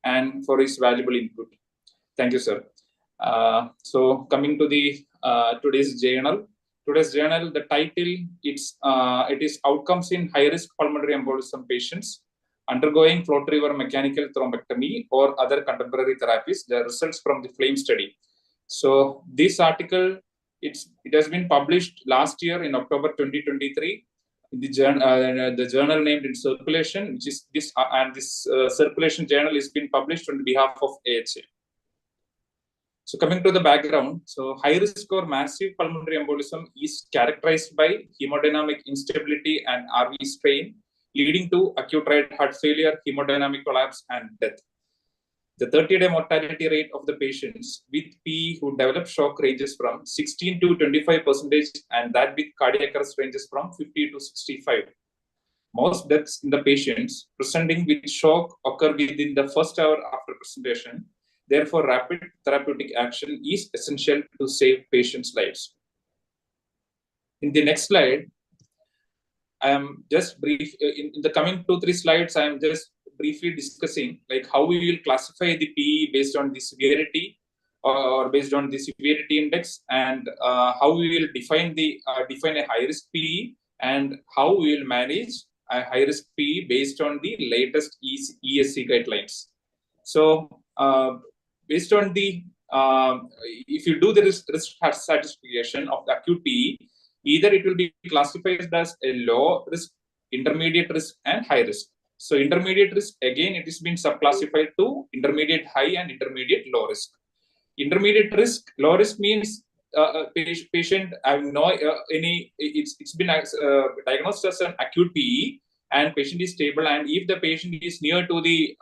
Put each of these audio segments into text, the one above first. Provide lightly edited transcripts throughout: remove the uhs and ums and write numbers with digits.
and for his valuable input. Thank you, sir. So coming to the today's journal. Today's journal, the title, it is Outcomes in High-Risk Pulmonary Embolism Patients Undergoing Float River Mechanical Thrombectomy or Other Contemporary Therapies, the results from the FLAME study. So this article, it has been published last year in October 2023 in the journal named in Circulation, which is this, and this Circulation journal is being published on behalf of AHA. So coming to the background, so high risk or massive pulmonary embolism is characterized by hemodynamic instability and RV strain, leading to acute right heart failure, hemodynamic collapse, and death. The 30-day mortality rate of the patients with PE who develop shock ranges from 16 to 25%, and that with cardiac arrest ranges from 50 to 65. Most deaths in the patients presenting with shock occur within the first hour after presentation. Therefore, rapid therapeutic action is essential to save patients' lives. In the next slide, I am just brief. In the coming 2-3 slides, I am just briefly discussing like how we will classify the PE based on the severity or based on the severity index, and how we will define a high risk PE, and how we will manage a high risk PE based on the latest ESC guidelines. So based on the if you do the risk stratification of the acute PE, either it will be classified as a low risk, intermediate risk, and high risk. So intermediate risk, again, it is been subclassified to intermediate high and intermediate low risk. Intermediate risk, low risk means patient have no it's been diagnosed as an acute PE, and patient is stable, and if the patient is near to the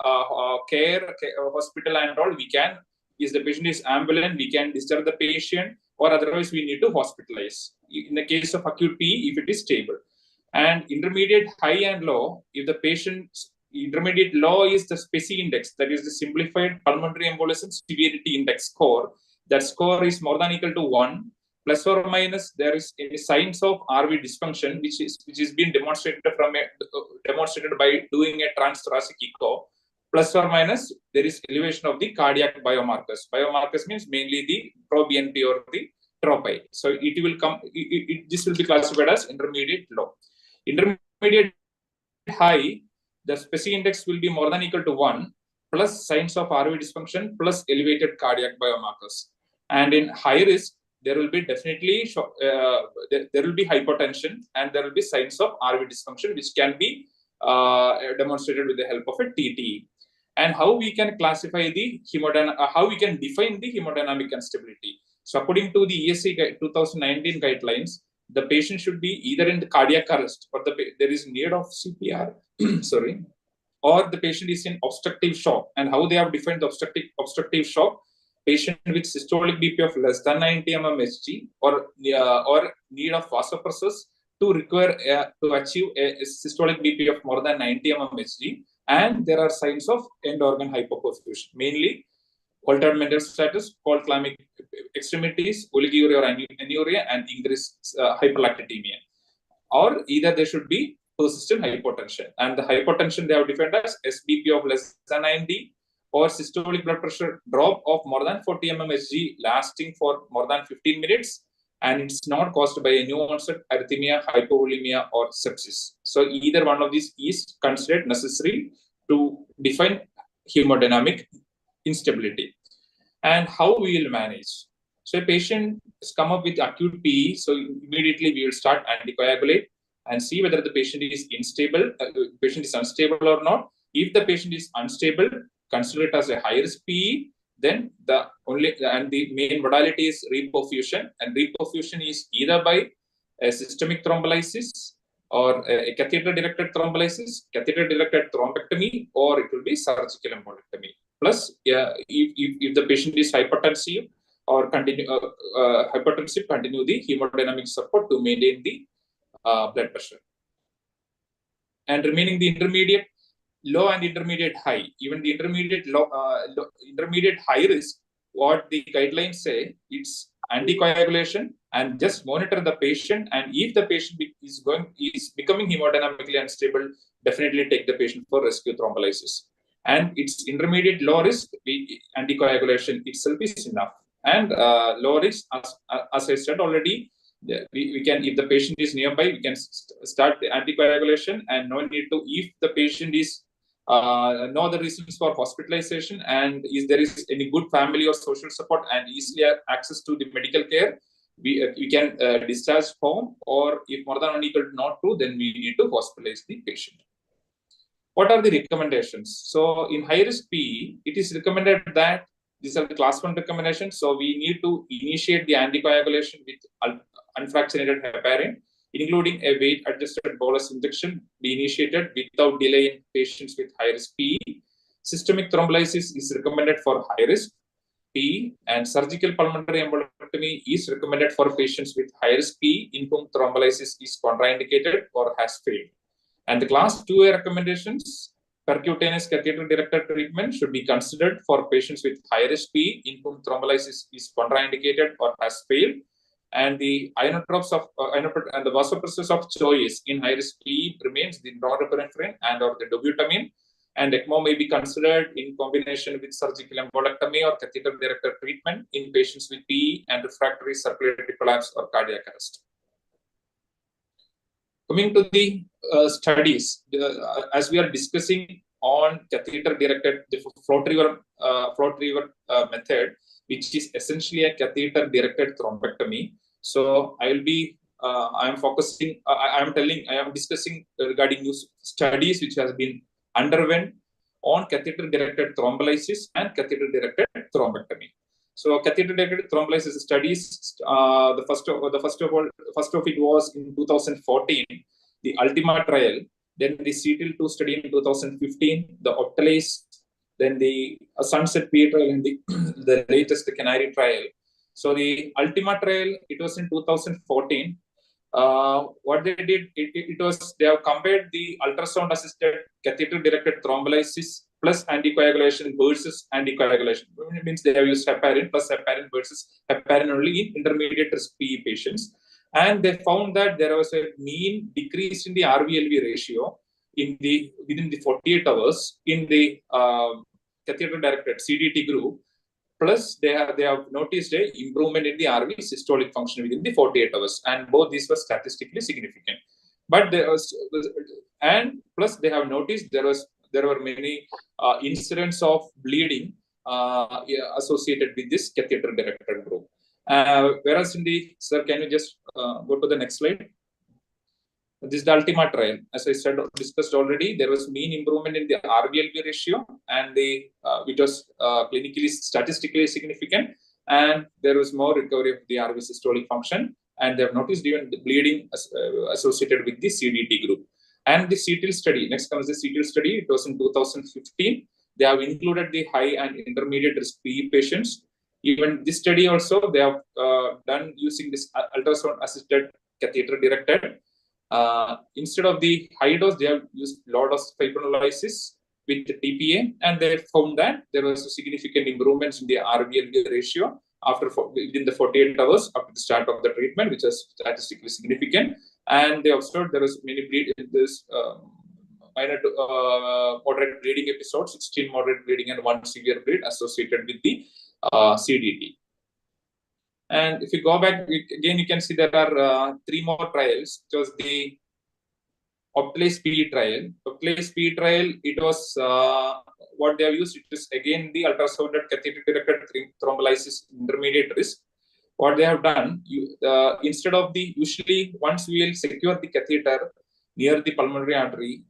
care hospital and all, we can, if the patient is ambulant, we can discharge the patient, or otherwise we need to hospitalize in the case of acute PE if it is stable. And intermediate high and low, if the patient's intermediate low is the SPECI index, that is the simplified pulmonary embolism severity index score. That score is more than equal to 1, plus or minus there is any signs of RV dysfunction, which is being demonstrated by doing a transthoracic echo. Plus or minus there is elevation of the cardiac biomarkers. Biomarkers means mainly the proBNP or the tropi. So it will come. This will be classified as intermediate low. Intermediate high, the SPECI index will be more than equal to 1, plus signs of RV dysfunction, plus elevated cardiac biomarkers. And in high risk, there will be definitely there will be hypertension, and there will be signs of RV dysfunction, which can be demonstrated with the help of a TTE. And how we can classify the how we can define the hemodynamic instability. So according to the ESC 2019 guidelines, the patient should be either in the cardiac arrest, or there is need of CPR, sorry, or the patient is in obstructive shock. And how they have defined the obstructive shock: patient with systolic BP of less than 90 mmHg, or need of vasopressors to require to achieve a systolic BP of more than 90 mmHg, and there are signs of end organ hypoperfusion, mainly altered mental status, cold climate extremities, oliguria or anuria, and increased hyperlactatemia. Or either there should be persistent hypotension, and the hypotension they have defined as SBP of less than 90, or systolic blood pressure drop of more than 40 mmHg lasting for more than 15 minutes, and it's not caused by a new onset arrhythmia, hypovolemia, or sepsis. So either one of these is considered necessary to define hemodynamic instability. And how we will manage. So a patient has come up with acute PE, so immediately we will start anticoagulate and see whether the patient is unstable or not. If the patient is unstable, consider it as a high risk PE. Then the main modality is reperfusion, and reperfusion is either by a systemic thrombolysis or a catheter-directed thrombolysis, catheter-directed thrombectomy, or it will be surgical embolectomy. Plus, if the patient is hypertensive or continue the hemodynamic support to maintain the blood pressure. And remaining the intermediate low and intermediate high, even the intermediate intermediate high risk, what the guidelines say, it's anticoagulation and just monitor the patient, and if the patient is becoming hemodynamically unstable, definitely take the patient for rescue thrombolysis. and its intermediate low risk, anticoagulation itself is enough. And low risk, as I said already, we can, if the patient is nearby, we can start the anticoagulation, and no need to, if the patient is no other reasons for hospitalization, and if there is any good family or social support and easily access to the medical care, we can discharge home, or if more than 1 equal to not 2, then we need to hospitalize the patient. What are the recommendations? So in high risk PE, it is recommended that these are the class 1 recommendations. So we need to initiate the anticoagulation with unfractionated heparin, including a weight adjusted bolus injection be initiated without delay in patients with high risk PE. Systemic thrombolysis is recommended for high risk PE, and surgical pulmonary embolectomy is recommended for patients with high risk PE in whom thrombolysis is contraindicated or has failed. And the class 2A recommendations, percutaneous catheter-directed treatment should be considered for patients with high-risk PE in whom thrombolysis is contraindicated or has failed. And the inotropes of and the vasopressors of choice in high-risk PE remains the norepinephrine and or the dobutamine. And ECMO may be considered in combination with surgical embolectomy or catheter-directed treatment in patients with PE and refractory circulatory collapse or cardiac arrest. Coming to the studies, as we are discussing on catheter-directed, the float river method, which is essentially a catheter-directed thrombectomy. So I will be, I am discussing regarding new studies which has been underwent on catheter-directed thrombolysis and catheter-directed thrombectomy. So catheter-directed thrombolysis studies, the first of it was in 2014, the Ultima trial, then the CETIL-2 study in 2015, the Optalace, then the Sunset PE trial, and the latest Canary trial. So the Ultima trial, it was in 2014. What they did, they have compared the ultrasound-assisted catheter-directed thrombolysis plus anticoagulation versus anticoagulation. It means they have used heparin plus heparin versus heparin only in intermediate risk PE patients. And they found that there was a mean decrease in the RV-LV ratio within the 48 hours in the catheter-directed CDT group. Plus, they have noticed a improvement in the RV systolic function within the 48 hours, and both these were statistically significant. But there was, and plus they have noticed there were many incidents of bleeding associated with this catheter-directed group. Whereas in the, sir, can you just go to the next slide? This is the Ultima trial. As I said, discussed already, there was mean improvement in the RV-LV ratio, and it was clinically statistically significant, and there was more recovery of the RV systolic function, and they have noticed even the bleeding associated with the CDT group. And the CETIL study, next comes the CETIL study, it was in 2015. They have included the high and intermediate risk PE patients. Even this study also, they have done using this ultrasound-assisted catheter-directed. Instead of the high dose, they have used low dose fibrinolysis with the TPA, and they found that there was significant improvements in the RV-LV ratio within the 48 hours after the start of the treatment, which is statistically significant. And they observed there was many minor to moderate bleeding episodes, 16 moderate bleeding and 1 severe bleed associated with the CDT. And if you go back again, you can see there are 3 more trials. It was the Optalace PE trial. Optalace PE trial, it was what they have used. It is again the ultrasounded catheter-directed thrombolysis intermediate risk. What they have done, instead of usually once we will secure the catheter near the pulmonary artery,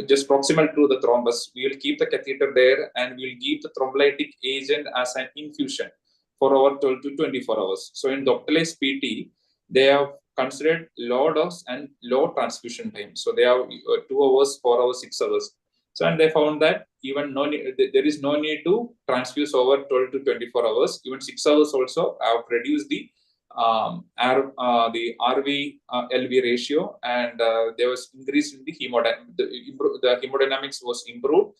just proximal to the thrombus, we will keep the catheter there, and we will give the thrombolytic agent as an infusion for over 12 to 24 hours. So in the Optalace PT, they have considered low dose and low transfusion time. So they have 2 hours, 4 hours, 6 hours. So, and they found that even there is no need to transfuse over 12 to 24 hours. Even 6 hours also have reduced the RV-LV ratio, and there was increase in the hemodynamics was improved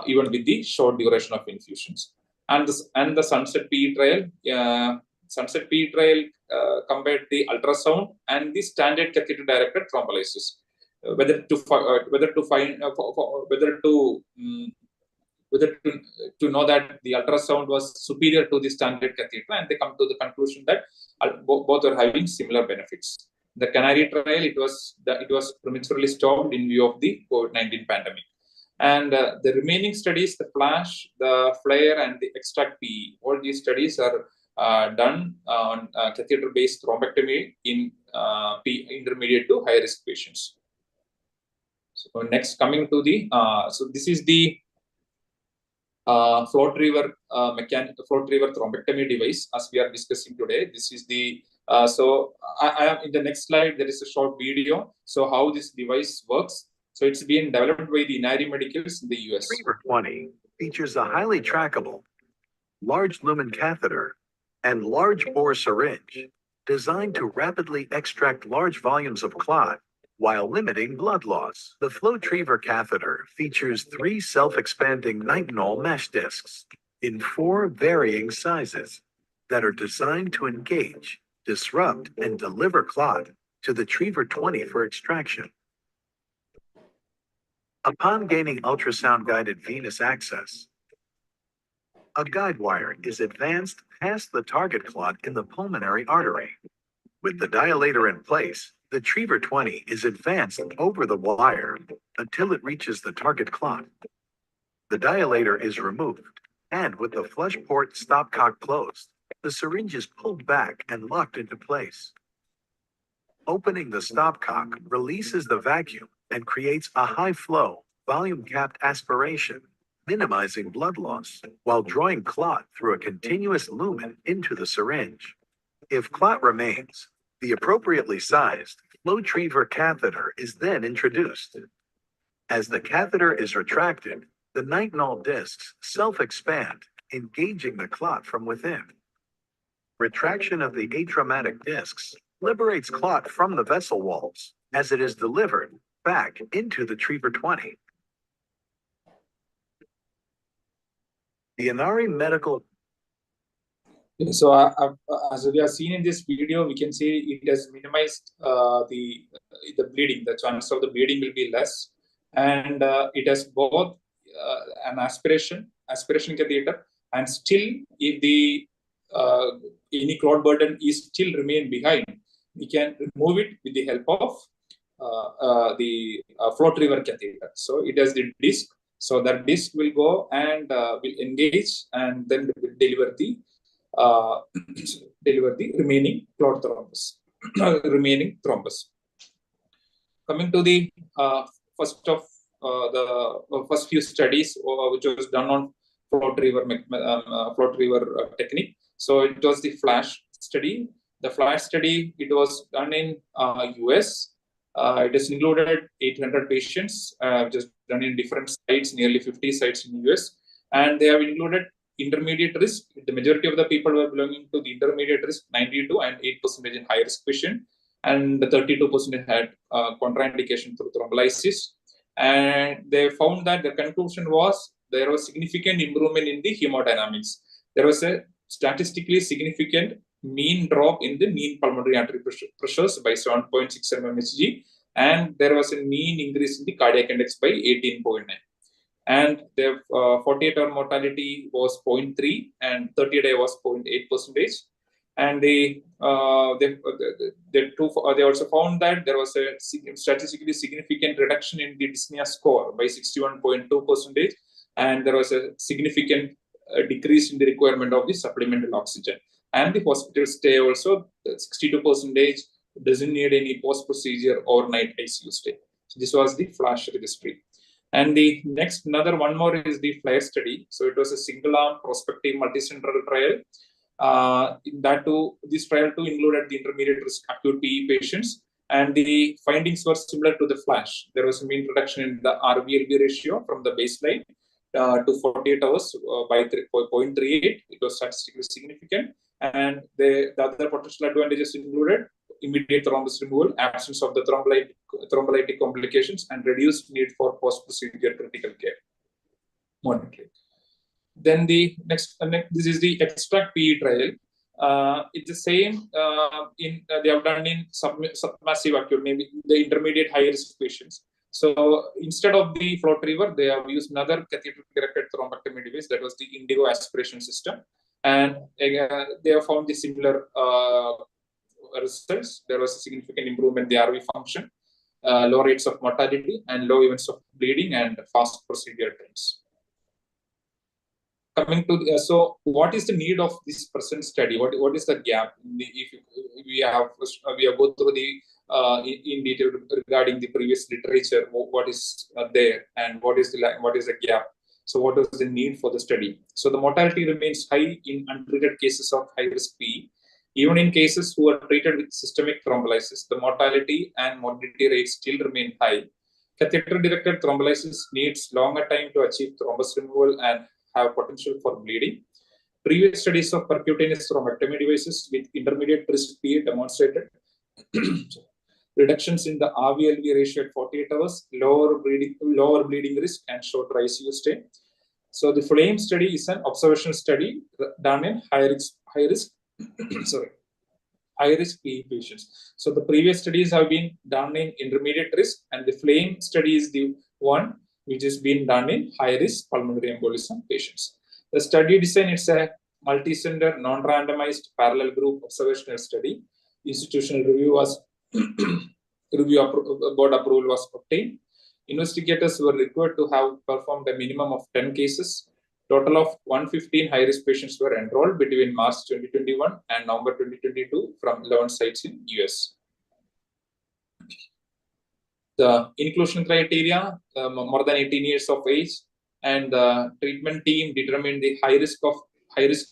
even with the short duration of infusions. And the Sunset PE trial, compared the ultrasound and the standard catheter-directed thrombolysis, whether to whether to know that the ultrasound was superior to the standard catheter, and they come to the conclusion that both are having similar benefits. The Canary trial, it was prematurely stopped in view of the COVID-19 pandemic. And the remaining studies, the FLASH, the FLAIR, and the EXTRACT-PE, all these studies are done on catheter-based thrombectomy in intermediate to high-risk patients. So next, coming to the so this is the float river thrombectomy device as we are discussing today. This is the so I am in the next slide. There is a short video. So how this device works. So it's being developed by the Inari Medicals in the US. Triever 20 features a highly trackable, large lumen catheter and large bore syringe designed to rapidly extract large volumes of clot while limiting blood loss. The FlowTriever catheter features 3 self-expanding nitinol mesh discs in 4 varying sizes that are designed to engage, disrupt, and deliver clot to the Triever 20 for extraction. Upon gaining ultrasound-guided venous access, a guide wire is advanced past the target clot in the pulmonary artery. With the dilator in place, the Triever 20 is advanced over the wire until it reaches the target clot. The dilator is removed, and with the flush port stopcock closed, the syringe is pulled back and locked into place. Opening the stopcock releases the vacuum and creates a high-flow, volume-capped aspiration, minimizing blood loss while drawing clot through a continuous lumen into the syringe. If clot remains, the appropriately sized FlowTriever catheter is then introduced. As the catheter is retracted, the nitinol discs self-expand, engaging the clot from within. Retraction of the atraumatic discs liberates clot from the vessel walls as it is delivered back into the Triever 20. The Inari Medical. So as we have seen in this video, we can see it has minimized the bleeding. The chance of the bleeding will be less, and it has both an aspiration catheter, and still if the any clot burden is still remain behind, we can remove it with the help of the FlowTriever catheter. So it has the disc. So that disc will go and will engage, and then will deliver the remaining clot thrombus, Coming to the first few studies which was done on FlowTriever technique. So it was the FLASH study. The FLASH study, it was done in US. It has included 800 patients, just done in different sites, nearly 50 sites in US, and they have included intermediate risk. The majority of the people were belonging to the intermediate risk, 92 and 8% in high risk patient, and the 32% had contraindication through thrombolysis. And they found that the conclusion was there was significant improvement in the hemodynamics. There was a statistically significant mean drop in the mean pulmonary artery pressures by 7.6 mmHg, and there was a mean increase in the cardiac index by 18.9. And their 48-hour mortality was 0.3 and 30-day was 0.8%. And they also found that there was a statistically significant reduction in the dyspnea score by 61.2%, and there was a significant decrease in the requirement of the supplemental oxygen. And the hospital stay also, 62% doesn't need any post-procedure overnight ICU stay. So this was the FLASH registry. And the next, one more is the FLAIR study. So it was a single-arm prospective multicentral trial. This trial too included the intermediate risk acute PE patients, and the findings were similar to the FLASH. There was a mean reduction in the RVLB ratio from the baseline to 48 hours by 0.38. It was statistically significant, and the other potential advantages included immediate thrombus removal, absence of the thrombolytic complications, and reduced need for post-procedure critical care monitoring. Then the next, this is the EXTRACT-PE trial. It's the same. They have done in submassive acute, maybe the intermediate high risk patients. So instead of the flow retriever, they have used another catheter-directed thrombectomy device, that was the Indigo aspiration system, and they have found the similar results. There was a significant improvement in the RV function, low rates of mortality, and low events of bleeding and fast procedure times. Coming to so what is the need of this present study? What is the gap? If we have go through the in detail regarding the previous literature, what is there and what is the gap? So what is the need for the study? So the mortality remains high in untreated cases of high risk PE. Even in cases who are treated with systemic thrombolysis, the mortality and morbidity rates still remain high. Catheter-directed thrombolysis needs longer time to achieve thrombus removal and have potential for bleeding. Previous studies of percutaneous thrombectomy devices with intermediate risk PE demonstrated reductions in the RV-LV ratio at 48 hours, lower bleeding risk, and shorter ICU stay. So the FLAME study is an observational study done in high risk PE patients. So the previous studies have been done in intermediate risk, and the FLAME study is the one which has been done in high risk pulmonary embolism patients. The study design is a multi-center, non-randomized parallel group observational study. Institutional review was board approval was obtained. Investigators were required to have performed a minimum of 10 cases. Total of 115 high-risk patients were enrolled between March 2021 and November 2022 from 11 sites in US. The inclusion criteria, more than 18 years of age, and the treatment team determined the high risk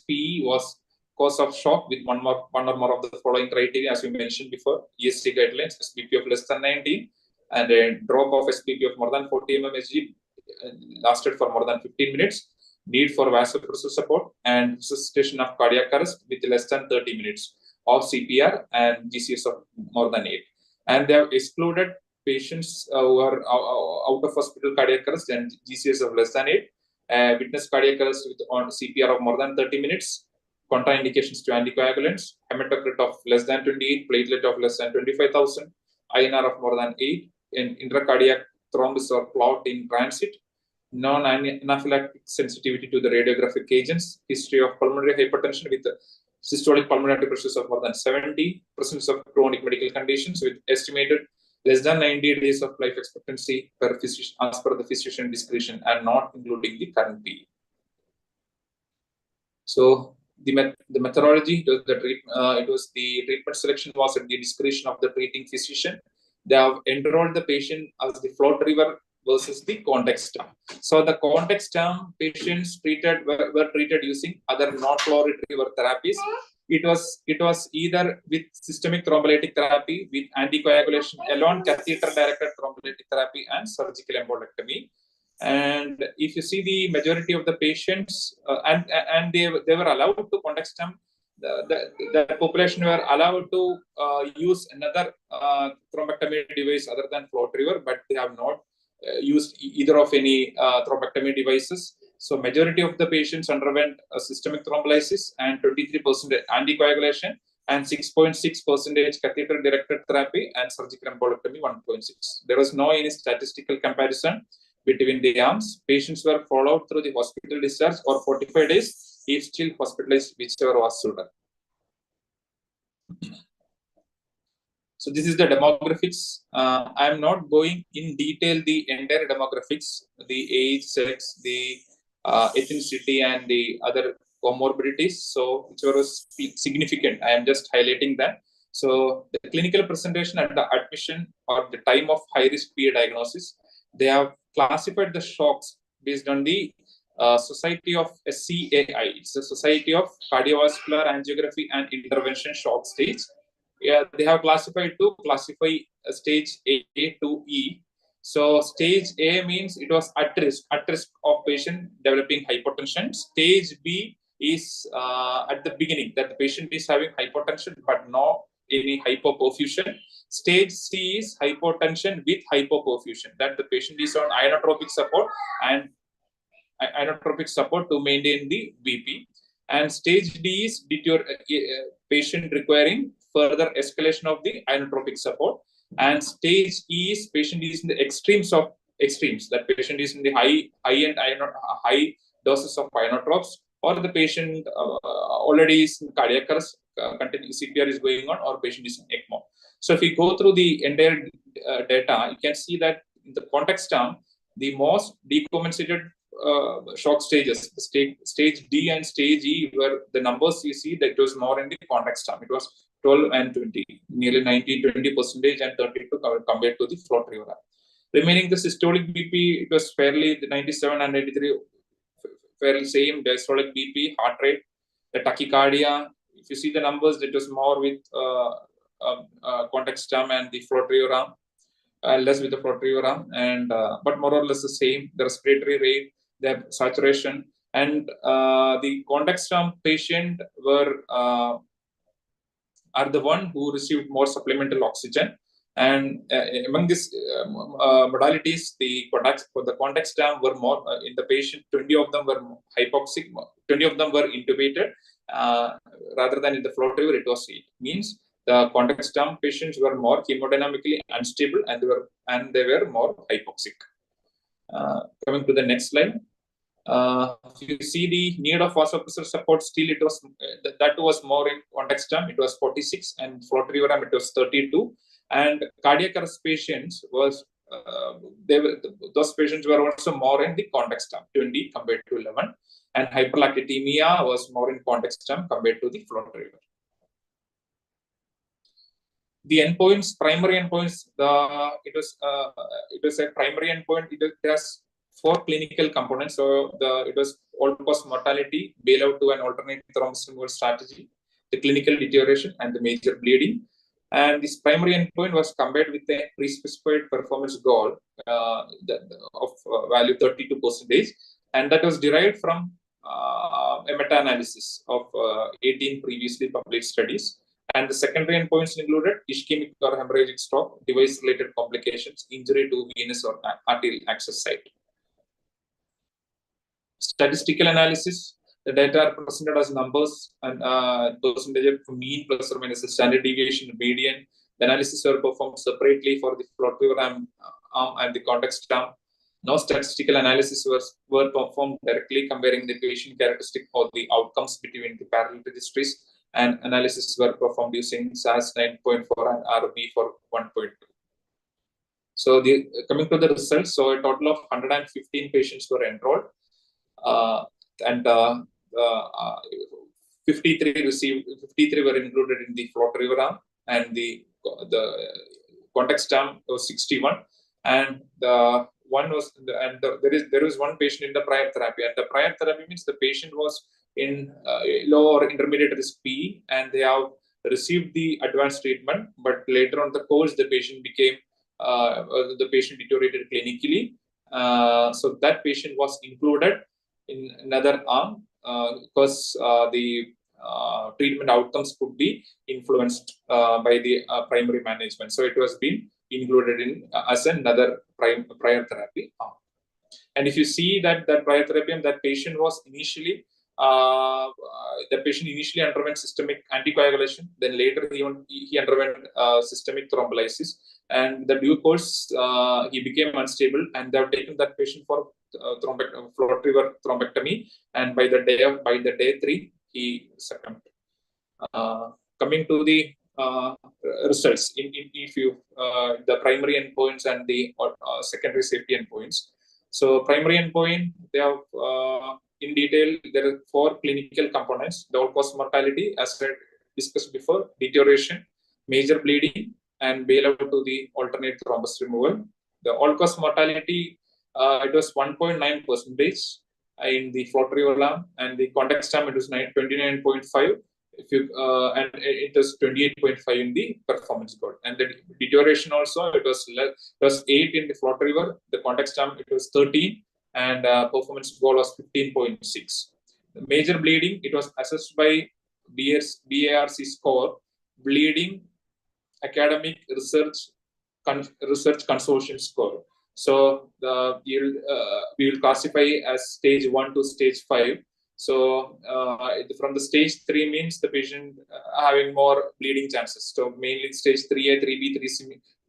PE was cause of shock with one or more of the following criteria, as we mentioned before: ESC guidelines, SBP of less than 19, and a drop of SBP of more than 40 mmHg lasted for more than 15 minutes, need for vasopressor support, and resuscitation of cardiac arrest with less than 30 minutes of CPR and GCS of more than 8. And they have excluded patients who are out of hospital cardiac arrest and GCS of less than 8, witness cardiac arrest with on CPR of more than 30 minutes, contraindications to anticoagulants, hematocrit of less than 28, platelet of less than 25,000, INR of more than 8, and intracardiac thrombus or clot in transit, non-anaphylactic sensitivity to the radiographic agents, history of pulmonary hypertension with systolic pulmonary pressures of more than 70, presence of chronic medical conditions with estimated less than 90 days of life expectancy per physician, as per the physician discretion, and not including the current PE. So the methodology, it was the treatment selection was at the discretion of the treating physician. They have enrolled the patient as the flow retriever versus the context term. So the context term patients were treated using other non-flow retriever therapies. It was either with systemic thrombolytic therapy, with anticoagulation alone, catheter-directed thrombolytic therapy, and surgical embolectomy. And if you see the majority of the patients, and they were allowed to context term, the population were allowed to use another thrombectomy device other than flow retriever, but they have not used either of any thrombectomy devices. So majority of the patients underwent a systemic thrombolysis and 23% anticoagulation and 6.6% catheter-directed therapy and surgical embolectomy 1.6. There was no any statistical comparison between the arms. Patients were followed through the hospital discharge for 45 days, if still hospitalized, whichever was suited. So this is the demographics. I am not going in detail the entire demographics, the age, sex, the ethnicity, and the other comorbidities. So whichever was significant, I am just highlighting that. So the clinical presentation at the admission or the time of high-risk PA diagnosis, they have classified the shocks based on the Society of SCAI. It's the Society of Cardiovascular Angiography and Intervention Shock Stage. Yeah, they have classified to classify stage A to E. So stage A means it was at risk of patient developing hypertension. Stage B is at the beginning, that the patient is having hypertension but not any hypoperfusion. Stage C is hypotension with hypoperfusion, that the patient is on inotropic support to maintain the BP. And stage D is patient requiring further escalation of the inotropic support. And stage E is patient is in the extremes of extremes. That patient is in the high doses of inotropes, or the patient already is in cardiac arrest, CPR is going on, or patient is in ECMO. So if we go through the entire data, you can see that in the context term, the most decompensated shock stages, stage D and stage E, were the numbers you see that it was more in the context term. It was 12 and 20, nearly 90-20%, and 32 compared to the flow triver. Remaining the systolic BP, it was fairly 97 and 83, fairly same. Diastolic BP, heart rate, the tachycardia. If you see the numbers, it was more with context term and the flow triver, less with the flow triver, and but more or less the same. The respiratory rate, the saturation, and the context term patient were are the one who received more supplemental oxygen. And among these modalities, for the context term were more in the patient. 20 of them were hypoxic. 20 of them were intubated, rather than in the flow triver. It was 8. Means the context term patients were more hemodynamically unstable, and they were more hypoxic. Coming to the next slide. If you see the need of vasopressor support, still it was that was more in context term. It was 46, and flow triver it was 32. And cardiac arrest patients was those patients were also more in the context term, 20 compared to 11, and hyperlactatemia was more in context term compared to the flow triver. The endpoints, primary endpoints, it was a primary endpoint. It has 4 clinical components. So it was all-cause mortality, bailout to an alternate thrombus removal strategy, the clinical deterioration, and the major bleeding. And this primary endpoint was compared with a pre-specified performance goal of value 32%, and that was derived from a meta-analysis of 18 previously published studies. And the secondary endpoints included ischemic or hemorrhagic stroke, device-related complications, injury to venous or arterial access site. Statistical analysis, the data are presented as numbers and percentage of mean plus or minus the standard deviation, median. The analysis were performed separately for the flow triver arm and the context arm. No statistical analysis were performed directly comparing the patient characteristic or the outcomes between the parallel registries, and analysis were performed using SAS 9.4 and RB for 1.2. So coming to the results, so a total of 115 patients were enrolled, and 53 were included in the flow triver arm, and the context arm was 61, and there is one patient in the prior therapy, and the prior therapy means the patient was in low or intermediate risk PE, and they have received the advanced treatment, but later on the course the patient deteriorated clinically. So that patient was included in another arm because the treatment outcomes could be influenced by the primary management. So it was being included in as another prior therapy arm. And if you see that prior therapy, that patient was initially underwent systemic anticoagulation. Then later he underwent systemic thrombolysis, and the due course he became unstable, and they have taken that patient for flow triver thrombectomy, and by the day 3 he succumbed. Coming to the results, if you the primary endpoints and the secondary safety endpoints. So primary endpoint, they have in detail, there are 4 clinical components: the all-cause mortality, as I discussed before, deterioration, major bleeding, and bailout to the alternate thrombus removal. The all-cause mortality, it was 1.9% in the flow triver arm, and the context arm it was 29.5. And it was 28.5 in the performance goal. And the deterioration also, it was 8 in the flow triver. The context arm it was 13, and performance goal was 15.6. The major bleeding, it was assessed by BARC score, bleeding academic research consortium score. So we will classify as stage 1 to stage 5. So from the stage 3 means the patient having more bleeding chances. So mainly stage 3A, 3B,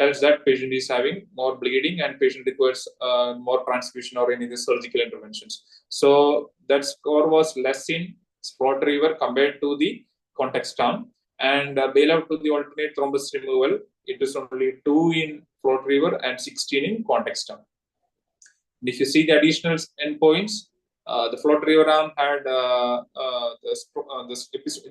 tells that patient is having more bleeding and patient requires more transfusion or any surgical interventions. So that score was less in FLOTRIVER compared to the context arm, and bailout to the alternate thrombus removal, it is only 2 in FLOTRIVER and 16 in context arm. And if you see the additional endpoints, the FLOTRIVER arm had the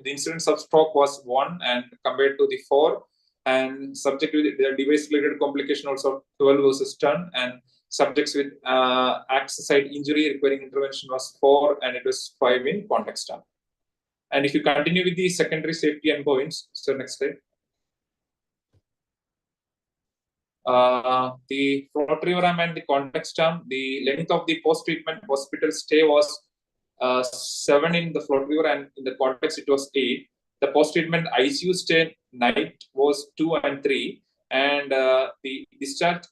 incidence of stroke was 1 and compared to the 4, and subject with the device-related complication also 12 versus 10, and subjects with access site injury requiring intervention was 4, and it was 5 in context arm. And if you continue with the secondary safety endpoints, so next slide. The FLOTRIVER arm and the context arm, the length of the post-treatment hospital stay was 7 in the FLOTRIVER, and in the context it was 8. The post-treatment ICU stay night was 2 and 3, and the discharge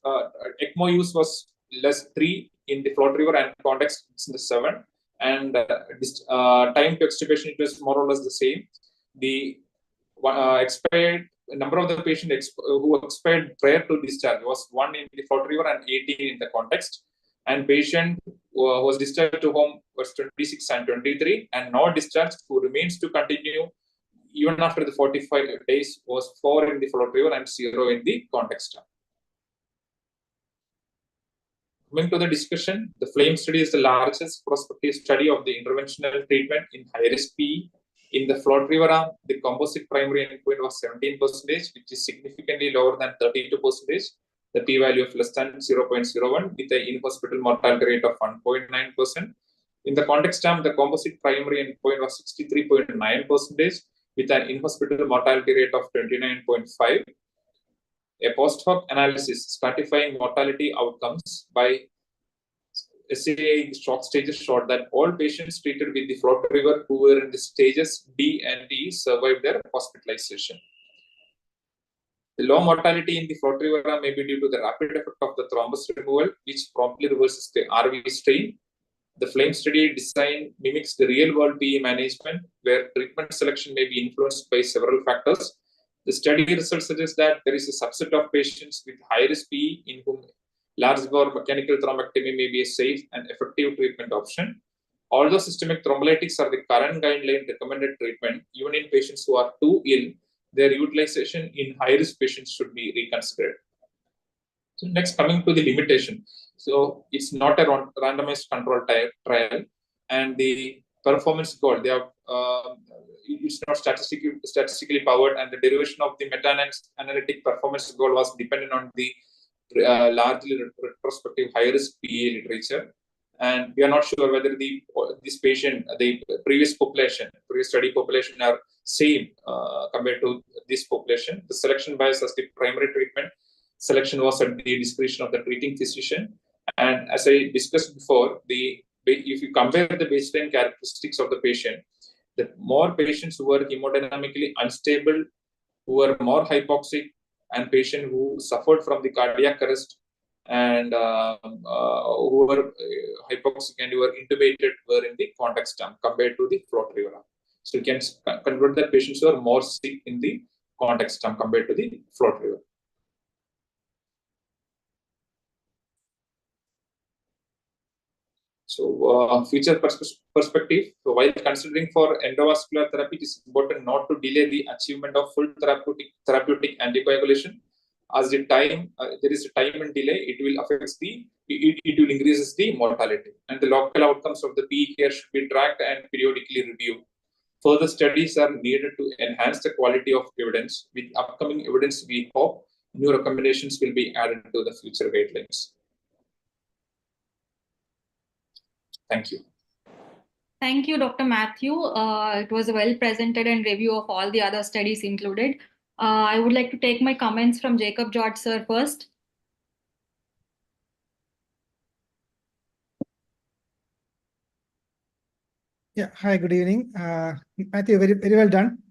ECMO use was less 3 in the FLOTRIVER, and context it's in the 7. And time to extubation, it was more or less the same. The expired number of the patients who expired prior to discharge was 1 in the FLOTRIVER and 18 in the context. And patient was discharged to home was 26 and 23, and not discharged who remains to continue even after the 45 days was 4 in the FLOTRIVER and 0 in the context. Coming to the discussion, the FLAME study is the largest prospective study of the interventional treatment in high-risk PE. In the FLOTRIVER arm, the composite primary endpoint was 17%, which is significantly lower than 32%. The p-value of less than 0.01 with an in-hospital mortality rate of 1.9%. In the context arm, the composite primary endpoint was 63.9% with an in-hospital mortality rate of 29.5%. A post-hoc analysis stratifying mortality outcomes by SAA shock stages showed that all patients treated with the FLOTRIVER who were in the stages D and E survived their hospitalization. The low mortality in the FLOTRIVER may be due to the rapid effect of the thrombus removal, which promptly reverses the RV strain. The FLAME study design mimics the real-world PE management, where treatment selection may be influenced by several factors. The study results suggest that there is a subset of patients with high-risk PE in whom large bore mechanical thrombectomy may be a safe and effective treatment option. Although systemic thrombolytics are the current guideline recommended treatment, even in patients who are too ill, their utilization in high-risk patients should be reconsidered. So next, coming to the limitation. So it's not a randomized control trial, and the performance goal, they have it's not statistically powered, and the derivation of the meta-analytic performance goal was dependent on the largely retrospective high-risk PA literature, and we are not sure whether this patient, the previous study population are same compared to this population. The selection bias as the primary treatment selection was at the discretion of the treating physician, and as I discussed before, if you compare the baseline characteristics of the patient, the more patients who were hemodynamically unstable, who were more hypoxic, and patients who suffered from the cardiac arrest and who were hypoxic and who were intubated were in the context arm compared to the FLOTRIVER arm. So you can convert that patients who are more sick in the context arm compared to the FLOTRIVER. So future perspective, so while considering for endovascular therapy, it is important not to delay the achievement of full therapeutic anticoagulation. As the time there is a time and delay, it will affect it will increases the mortality, and the local outcomes of the PE care should be tracked and periodically reviewed. Further studies are needed to enhance the quality of evidence. With upcoming evidence, we hope new recommendations will be added to the future guidelines. Thank you. Thank you, Dr. Matthew. It was a well presented and review of all the other studies included. I would like to take my comments from Jacob George, sir, first. Yeah, hi, good evening. Matthew, very well done.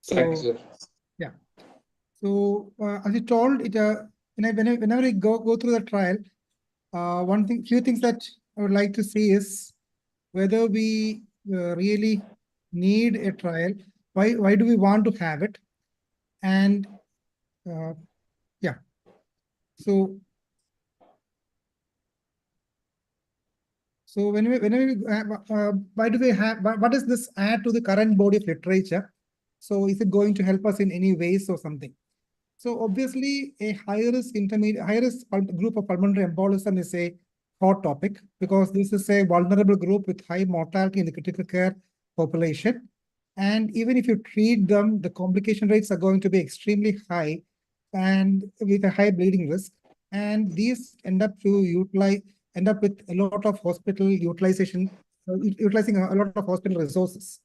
So, thank you, sir. Yeah. So, as you told, whenever we go through the trial, few things that I would like to see is whether we really need a trial. Why do we want to have it? And So why do we have, what does this add to the current body of literature? So is it going to help us in any ways or something? So obviously a high risk group of pulmonary embolism is a hot topic because this is a vulnerable group with high mortality in the critical care population. And even if you treat them, the complication rates are going to be extremely high and with a high bleeding risk. And these end up with a lot of hospital utilization, utilizing a lot of hospital resources.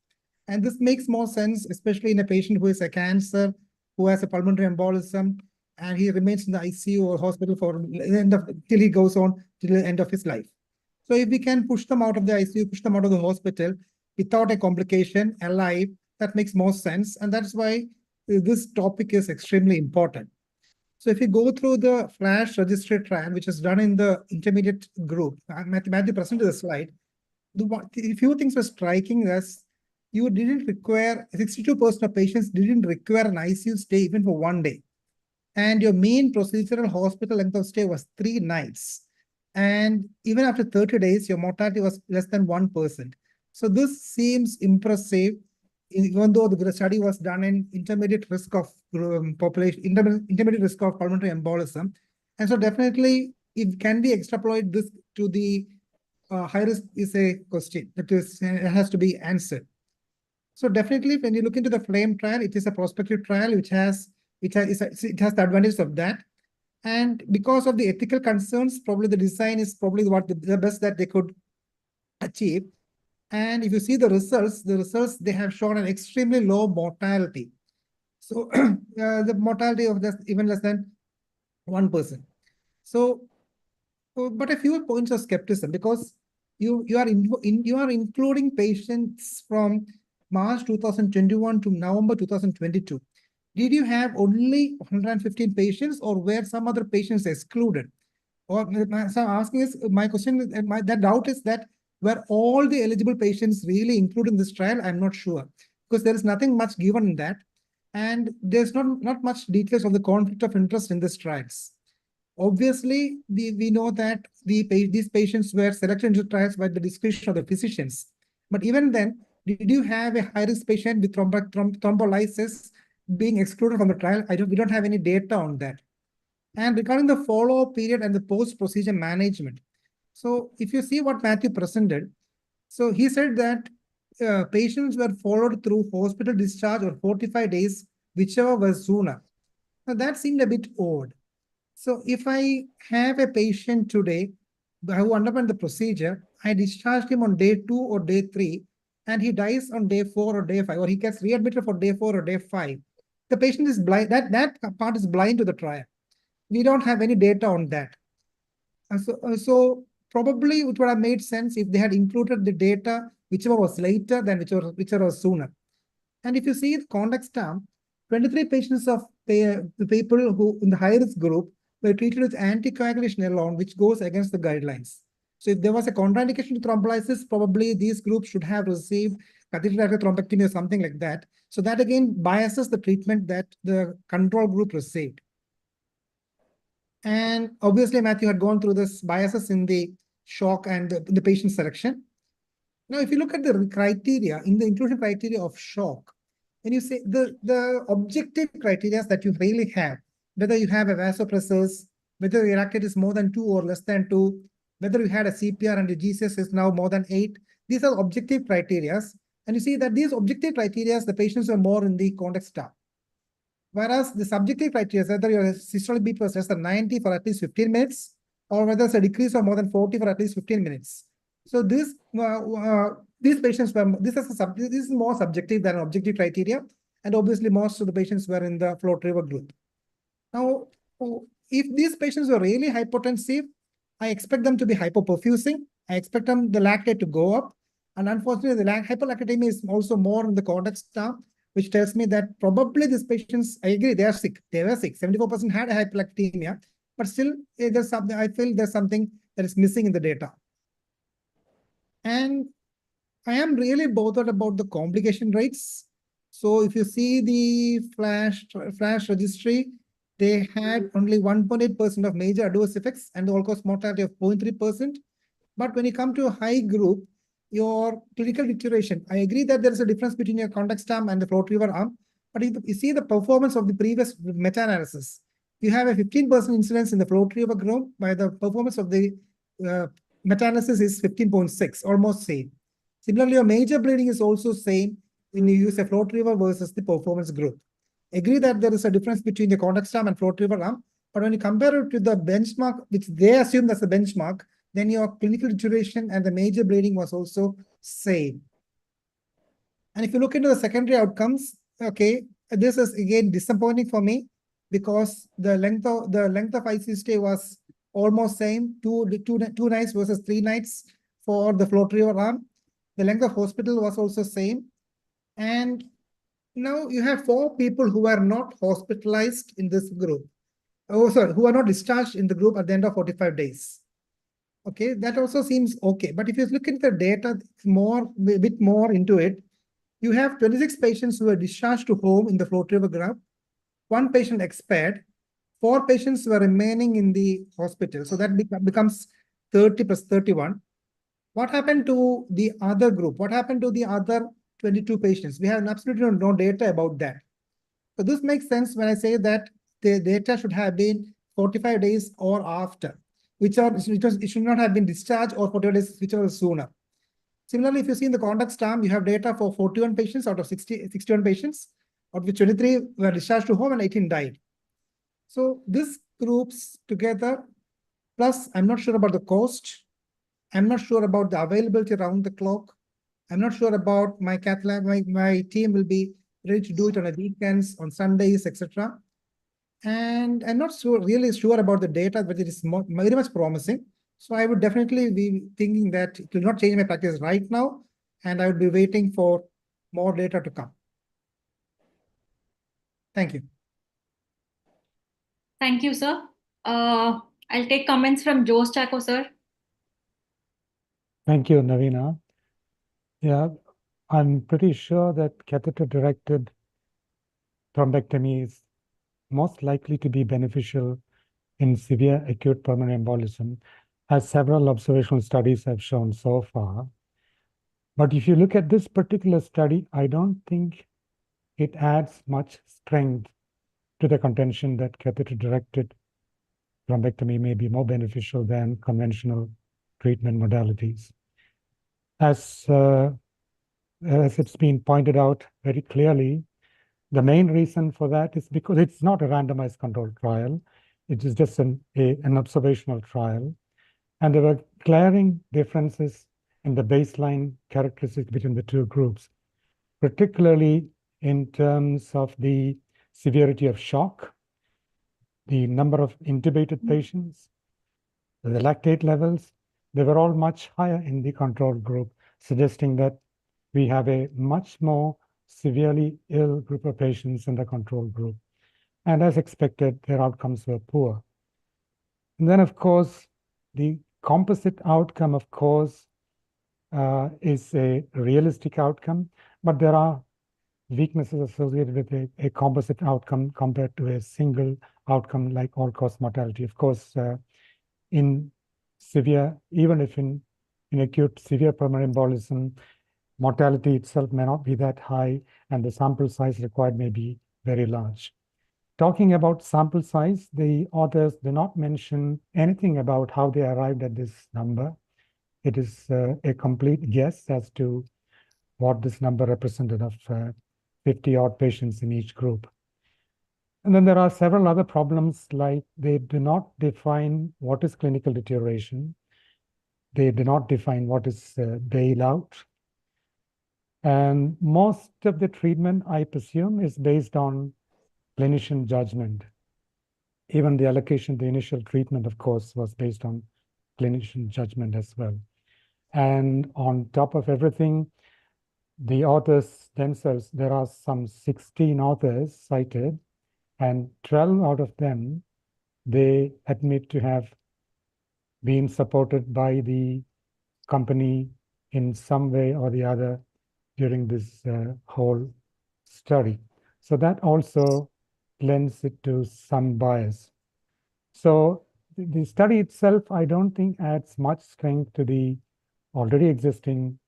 And this makes more sense, especially in a patient who is a cancer, who has a pulmonary embolism, and he remains in the ICU or hospital for the end of till he goes on till the end of his life. So if we can push them out of the ICU, push them out of the hospital without a complication, alive, that makes more sense. And that's why this topic is extremely important. So if you go through the FLASH registry trial, which is done in the intermediate group, Matthew presented the slide, a few things were striking as you didn't require, 62% of patients didn't require an ICU stay even for 1 day. And your mean procedural hospital length of stay was 3 nights. And even after 30 days, your mortality was less than 1%. So this seems impressive, even though the study was done in intermediate risk of population, intermediate risk of pulmonary embolism. And so definitely, it can be extrapolated this to the high risk is a question that it has to be answered. So definitely, when you look into the FLAME trial, it is a prospective trial it has the advantage of that. And because of the ethical concerns, probably the design is probably the best that they could achieve. And if you see the results, they have shown an extremely low mortality. So the mortality of just even less than 1%. So, but a few points of skepticism because you are including patients from March 2021 to November 2022. Did you have only 115 patients or were some other patients excluded? Or so I'm asking is my question, that doubt is that were all the eligible patients really included in this trial? I'm not sure because there is nothing much given in that. And there's not much details of the conflict of interest in these trials. Obviously, we know that these patients were selected into trials by the discretion of the physicians. But even then, did you have a high-risk patient with thrombolysis being excluded from the trial? We don't have any data on that. And regarding the follow-up period and the post-procedure management. So if you see what Matthew presented, so he said that patients were followed through hospital discharge or 45 days, whichever was sooner. Now that seemed a bit odd. So if I have a patient today who underwent the procedure, I discharged him on day 2 or day 3, and he dies on day 4 or day 5, or he gets readmitted for day 4 or day 5. The patient is blind. That part is blind to the trial. We don't have any data on that. And so probably it would have made sense if they had included the data, whichever was later than whichever was sooner. And if you see the context term, 23 patients of the people who in the high-risk group were treated with anticoagulation alone, which goes against the guidelines. So if there was a contraindication to thrombolysis, probably these groups should have received catheter thrombectomy or something like that. So that again biases the treatment that the control group received. And obviously, Matthew had gone through this biases in the shock and the patient selection. Now, if you look at the criteria, in the inclusion criteria of shock, when you say the objective criteria that you really have, whether you have a vasopressors, whether your lactate is more than 2 or less than 2, whether you had a CPR and the GCS is now more than 8, these are objective criteria. And you see that these objective criteria, the patients are more in the context tab. Whereas the subjective criteria, whether your systolic BP was less than 90 for at least 15 minutes, or whether it's a decrease of more than 40 for at least 15 minutes. So these patients were, this is more subjective than objective criteria. And obviously most of the patients were in the flow triver group. Now, if these patients were really hypotensive, I expect them to be hypoperfusing. I expect them the lactate to go up. And unfortunately, the hypolactatemia is also more in the context term, which tells me that probably these patients, I agree, they are sick. They were sick. 74% had a hypolactemia, but still there's something, I feel there's something that is missing in the data. And I am really bothered about the complication rates. So if you see the FLASH registry, they had only 1.8% of major adverse effects and all-cause mortality of 0.3%. But when you come to a high group, your clinical deterioration, I agree that there is a difference between your context arm and the flow retriever arm, but if you see the performance of the previous meta-analysis, you have a 15% incidence in the flow retriever group, by the performance of the meta-analysis is 15.6, almost same. Similarly, your major bleeding is also same when you use a flow retriever versus the performance group. Agree that there is a difference between the context arm and flow retriever arm, but when you compare it to the benchmark, which they assume as a benchmark, then your clinical deterioration and the major bleeding was also same. And if you look into the secondary outcomes, okay, this is again disappointing for me because the length of ICU stay was almost same, two nights versus 3 nights for the flow retriever arm. The length of hospital was also same. And now you have 4 people who are not hospitalized in this group. Oh, sorry, who are not discharged in the group at the end of 45 days. Okay, that also seems okay. But if you look at the data a bit more into it, you have 26 patients who were discharged to home in the flow retriever group, 1 patient expired, 4 patients were remaining in the hospital. So that becomes 30 plus 31. What happened to the other group? What happened to the other 22 patients? We have absolutely no data about that. So this makes sense when I say that the data should have been 45 days or after, it should not have been discharged or 45 days, whichever is sooner. Similarly, if you see in the context arm, you have data for 41 patients out of 61 patients, of which 23 were discharged to home and 18 died. So this groups together, plus I'm not sure about the cost. I'm not sure about the availability around the clock. I'm not sure about my cath lab. My team will be ready to do it on the weekends, on Sundays, etc. And I'm not really sure about the data, but it is very much promising. So I would definitely be thinking that it will not change my practice right now, and I would be waiting for more data to come. Thank you. Thank you, sir. I'll take comments from Joe Stacco, sir. Thank you, Navina. Yeah, I'm pretty sure that catheter-directed thrombectomy is most likely to be beneficial in severe acute pulmonary embolism, as several observational studies have shown so far. But if you look at this particular study, I don't think it adds much strength to the contention that catheter-directed thrombectomy may be more beneficial than conventional treatment modalities. As it's been pointed out very clearly, the main reason for that is because it's not a randomized controlled trial. It is just an observational trial. And there were glaring differences in the baseline characteristics between the 2 groups, particularly in terms of the severity of shock, the number of intubated patients, the lactate levels. They were all much higher in the control group, suggesting that we have a much more severely ill group of patients in the control group. And as expected, their outcomes were poor. And then, of course, the composite outcome, of course, is a realistic outcome, but there are weaknesses associated with a composite outcome compared to a single outcome like all-cause mortality. Of course, in severe, even if in acute severe pulmonary embolism, mortality itself may not be that high, and the sample size required may be very large. Talking about sample size, the authors do not mention anything about how they arrived at this number. It is a complete guess as to what this number represented of 50-odd patients in each group. And then there are several other problems, like they do not define what is clinical deterioration. They do not define what is bailout. And most of the treatment, I presume, is based on clinician judgment. Even the allocation, the initial treatment, of course, was based on clinician judgment as well. And on top of everything, the authors themselves, there are some 16 authors cited, and 12 out of them, they admit to have been supported by the company in some way or the other, during this whole study. So that also lends it to some bias. So the study itself, I don't think adds much strength to the already existing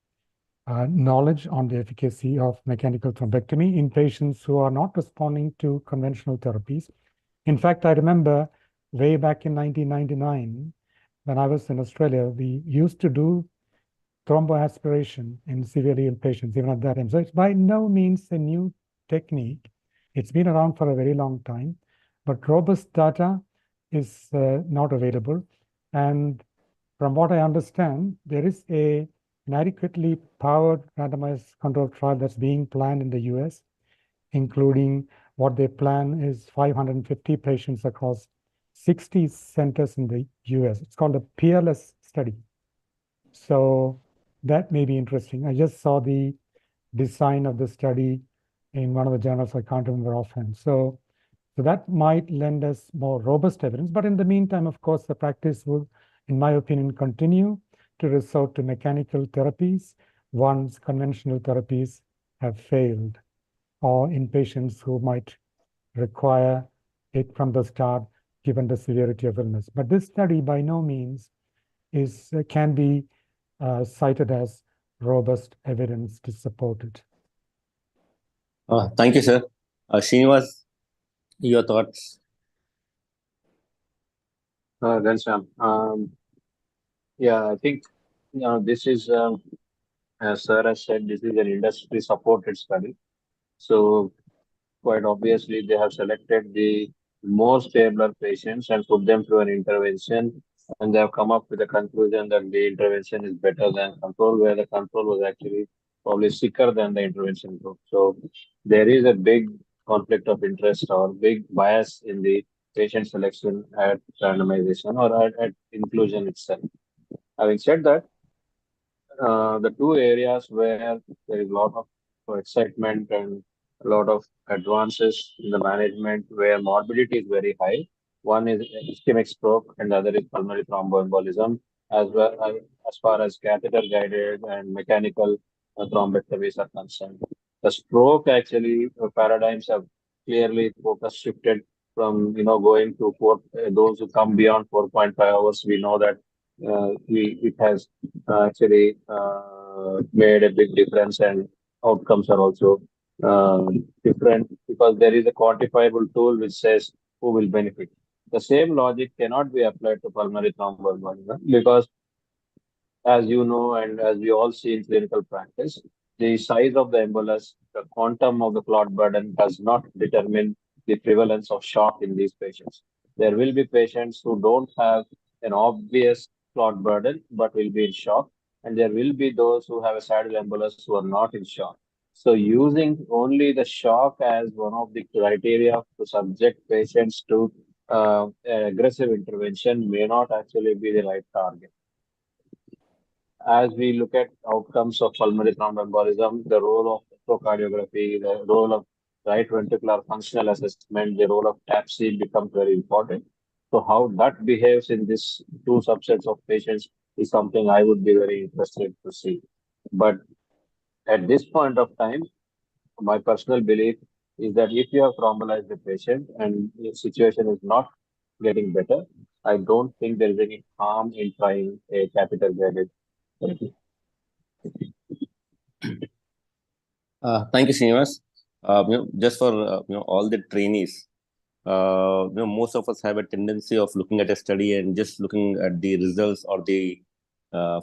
knowledge on the efficacy of mechanical thrombectomy in patients who are not responding to conventional therapies. In fact, I remember way back in 1999, when I was in Australia, we used to do thromboaspiration in severely ill patients, even at that time. So it's by no means a new technique. It's been around for a very long time, but robust data is not available. And from what I understand, there is an adequately powered randomized controlled trial that's being planned in the US, including what they plan is 550 patients across 60 centers in the US. It's called the PLS study. So that may be interesting. I just saw the design of the study in one of the journals. I can't remember offhand. So that might lend us more robust evidence. But in the meantime, of course, the practice will, in my opinion, continue to resort to mechanical therapies once conventional therapies have failed, or in patients who might require it from the start, given the severity of illness. But this study by no means can be cited as robust evidence to support it. Thank you, sir. Srinivas, your thoughts? Then Sam. Yeah, I think this is, as Sir has said, this is an industry-supported study. So quite obviously, they have selected the more stabler patients and put them through an intervention, and they have come up with a conclusion that the intervention is better than control, where the control was actually probably sicker than the intervention group. So there is a big conflict of interest or big bias in the patient selection at randomization or at inclusion itself. Having said that, the two areas where there is a lot of excitement and a lot of advances in the management where morbidity is very high. One is ischemic stroke and the other is pulmonary thromboembolism, as well as far as catheter guided and mechanical thrombectomies are concerned. The stroke actually paradigms have clearly focus shifted from going to those who come beyond 4.5 hours. We know that it has actually made a big difference, and outcomes are also different because there is a quantifiable tool which says who will benefit. The same logic cannot be applied to pulmonary thromboembolism because, as you know, and as we all see in clinical practice, the size of the embolus, the quantum of the clot burden does not determine the prevalence of shock in these patients. There will be patients who don't have an obvious clot burden but will be in shock, and there will be those who have a saddle embolus who are not in shock. So using only the shock as one of the criteria to subject patients to aggressive intervention may not actually be the right target. As we look at outcomes of pulmonary thromboembolism, the role of echocardiography, the role of right ventricular functional assessment, the role of TAPC becomes very important. So how that behaves in these two subsets of patients is something I would be very interested to see. But at this point of time, my personal belief is that if you have thrombolized the patient and the situation is not getting better, I don't think there is any harm in trying a catheter-guided therapy. Thank you, Srinivas. Just for all the trainees, most of us have a tendency of looking at a study and just looking at the results or the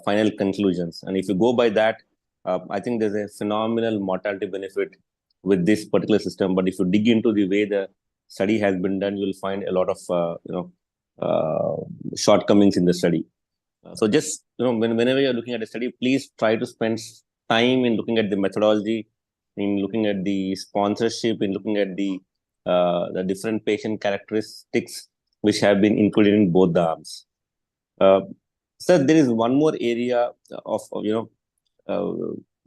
final conclusions. And if you go by that, I think there's a phenomenal mortality benefit with this particular system. But if you dig into the way the study has been done, you'll find a lot of shortcomings in the study. So just whenever you're looking at a study, please try to spend time in looking at the methodology, in looking at the sponsorship, in looking at the different patient characteristics which have been included in both the arms. Sir, there is one more area of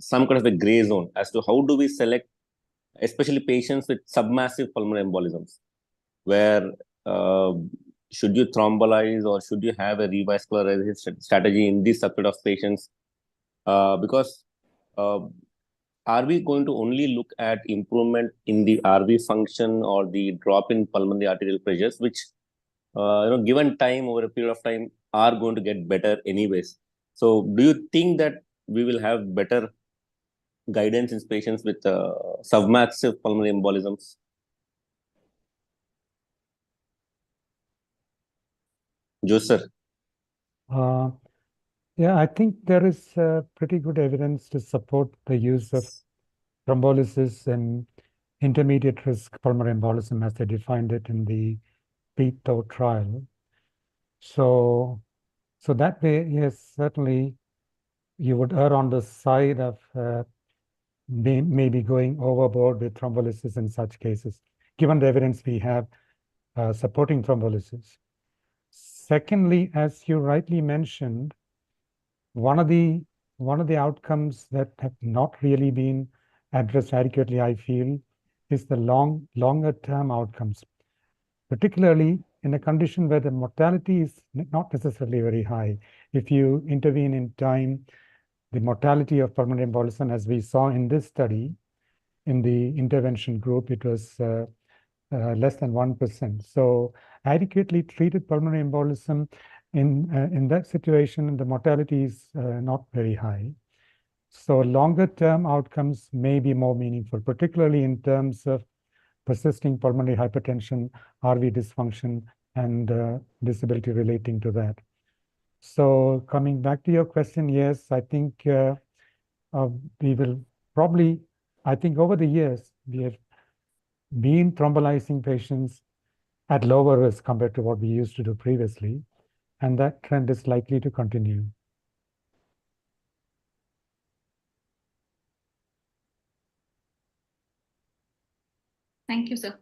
some kind of a gray zone as to how do we select, especially patients with submassive pulmonary embolisms, where should you thrombolize or should you have a revascularization strategy in this subset of patients? Because are we going to only look at improvement in the RV function or the drop in pulmonary arterial pressures, which, given time, over a period of time, are going to get better anyways? So do you think that we will have better guidance in patients with submassive pulmonary embolisms? Joseph? Yeah, I think there is pretty good evidence to support the use of thrombolysis in intermediate risk pulmonary embolism as they defined it in the PETO trial. So that way, yes, certainly you would err on the side of maybe going overboard with thrombolysis in such cases, given the evidence we have supporting thrombolysis. Secondly, as you rightly mentioned, one of the outcomes that have not really been addressed adequately, I feel, is the longer term outcomes, particularly in a condition where the mortality is not necessarily very high. If you intervene in time, the mortality of pulmonary embolism, as we saw in this study, in the intervention group, it was less than 1%. So adequately treated pulmonary embolism in that situation, the mortality is not very high. So longer term outcomes may be more meaningful, particularly in terms of persisting pulmonary hypertension, RV dysfunction, and disability relating to that. So coming back to your question, yes, I think we will probably, I think over the years, we have been thrombolizing patients at lower risk compared to what we used to do previously, and that trend is likely to continue. Thank you, sir.